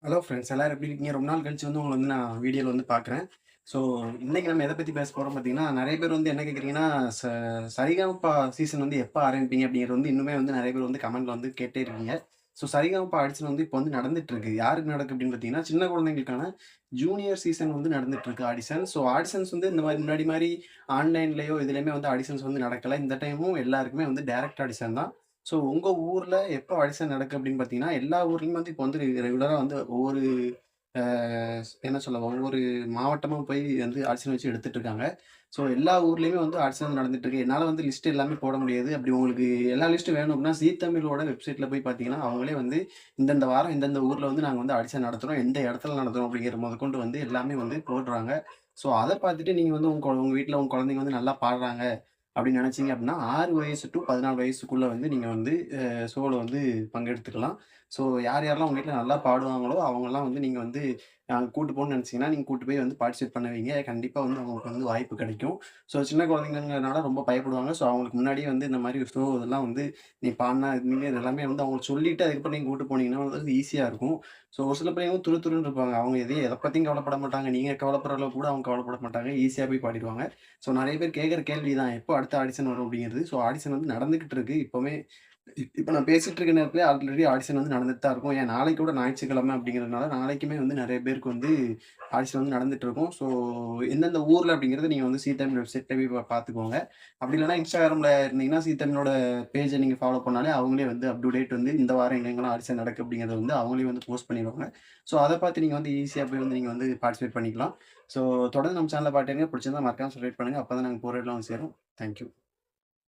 Hello friends எல்லாரும் எப்படி இருக்கீங்க? ரொம்ப நாள் கழிச்சு வந்து உங்கள வந்து நான் வீடியோல வந்து பார்க்குறேன். ஸோ இன்னைக்கு நம்ம எத பத்தி பேச போறோம் பார்த்தீங்கன்னா, நெறைய பேர் வந்து என்ன கேட்குறீங்கன்னா, சரிகமபா சீசன் வந்து எப்ப ஆரம்பிப்பீங்க? அப்படிங்கிறது வந்து இன்னுமே வந்து நெறைய பேர் வந்து கமெண்ட்ல வந்து கேட்டே இருக்கீங்க. ஸோ சரிகமபா ஆடிஷன் வந்து இப்போ வந்து நடந்துட்டு இருக்கு. யாருக்கு நடக்கு அப்படின்னு பார்த்தீங்கன்னா, சின்ன குழந்தைங்களுக்கான ஜூனியர் சீசன் வந்து நடந்துட்டு இருக்கு ஆடிஷன். ஸோ ஆடிஷன்ஸ் வந்து இந்த மாரி முன்னாடி மாரி ஆன்லைன்லயோ எதுலயுமே வந்து ஆடிஷன்ஸ் வந்து நடக்கல. இந்த டைமும் எல்லாருக்குமே வந்து டைரக்ட் ஆடிஷன் தான். ஸோ உங்க ஊர்ல எப்ப ஆடிஷன் நடக்கு அப்படின்னு பார்த்தீங்கன்னா, எல்லா ஊர்லயும் வந்து இப்போ வந்து ரெகுலரா வந்து ஒவ்வொரு அ என்ன சொல்ல ஒவ்வொரு மாவட்டமா போய் வந்து ஆடிஷன் வச்சு எடுத்துட்டு இருக்காங்க. ஸோ எல்லா ஊர்லயுமே வந்து ஆடிஷன் நடந்துட்டு இருக்கு. என்னால வந்து லிஸ்ட் எல்லாமே போட முடியாது. அப்படி உங்களுக்கு எல்லா லிஸ்ட்டும் வேணும் அப்படின்னா, ஜீ தமிழோட வெப்சைட்ல போய் பார்த்தீங்கன்னா, அவங்களே வந்து இந்தந்த வாரம் இந்தந்த ஊர்ல வந்து நாங்க வந்து ஆடிஷன் நடத்துறோம். எந்த இடத்துல நடத்துறோம் அப்படிங்கிற முதற்கொண்டு வந்து எல்லாமே வந்து போடுறாங்க. ஸோ அத பார்த்துட்டு நீங்க வந்து உங்க வீட்ல உங்க குழந்தைங்க வந்து நல்லா பாடுறாங்க அப்படின்னு நினைச்சீங்க அப்படின்னா, 6 வயசு டூ 14 வயசுக்குள்ள வந்து நீங்க வந்து ஷோல வந்து பங்கெடுத்துக்கலாம். ஸோ யார் யாரெல்லாம் உங்க வீட்ல நல்லா பாடுவாங்களோ, அவங்கலாம் வந்து நீங்க வந்து கூட்டு போணும்னு நெனச்சீங்கன்னா, நீங்க கூட்டு போய் வந்து பார்ட்டிசிபேட் பண்ண வைங்க. கண்டிப்பா வந்து அவங்களுக்கு வந்து வாய்ப்பு கிடைக்கும். ஸோ சின்ன குழந்தைங்கங்கிறதுனால ரொம்ப பயப்படுவாங்க. ஸோ அவங்களுக்கு முன்னாடியே வந்து இந்த மாரி ஷோ இதெல்லாம் வந்து நீ பாடுனா, இது எல்லாமே வந்து அவங்களுக்கு சொல்லிட்டு அதுக்கப்புறம் நீங்க கூட்டு போனீங்கன்னா வந்து ஈஸியா இருக்கும். ஸோ ஒரு சில பிள்ளைங்க துரு துருன்னு இருப்பாங்க. அவங்க எத பத்தியும் கவலைப்பட மாட்டாங்க. நீங்க கவலைப்படுற அளவுக்கு கூட அவங்க கவலைப்பட மாட்டாங்க. ஈஸியா போய் பாடிருவாங்க. ஸோ நெறைய பேர் கேட்கிற கேள்வி தான். எப்போ அடுத்த ஆடிஷன் வரும் அப்படிங்கிறது. ஸோ ஆடிஷன் வந்து நடந்துகிட்டு இருக்கு. இப்பவுமே இப்ப நான் பேசிட்டு இருக்க நேரத்திலேயே ஆல்ரெடி ஆடிஷன் வந்து நடந்துட்டு தான் இருக்கும். ஏன் நாளைக்கு கூட ஞாயிற்றுக்கிழமை அப்படிங்கிறதுனால, நாளைக்குமே வந்து நெறைய பேருக்கு வந்து ஆடிஷன் வந்து நடந்துட்டு இருக்கும். ஸோ எந்தெந்த ஊர்ல அப்படிங்கிறத நீங்க வந்து சி தமிழ் வெப்சைட்ல போய் பார்த்துக்கோங்க. அப்படி இல்லன்னா Instagramல இருந்தீங்கன்னா, சி தமிழோட பேஜ நீங்க ஃபாலோ பண்ணாலே அவங்களே வந்து அப் டு டேட் வந்து இந்த வாரம் எங்கெங்கலாம் ஆடிஷன் நடக்கு அப்படிங்கிறத வந்து அவங்களே வந்து போஸ்ட் பண்ணிருவாங்க. ஸோ அத பார்த்து நீங்க வந்து ஈஸியா போய் வந்து நீங்க வந்து பார்ட்டிசிபேட் பண்ணிக்கலாம். ஸோ தொடர்ந்து நம்ம சேனல பார்த்துங்க. பிடிச்சிருந்தா மறக்காம சப்ஸ்கிரைப் பண்ணுங்க. அப்பதான் நாங்க போற இடம்லாம் வந்து சேரும். Thank you.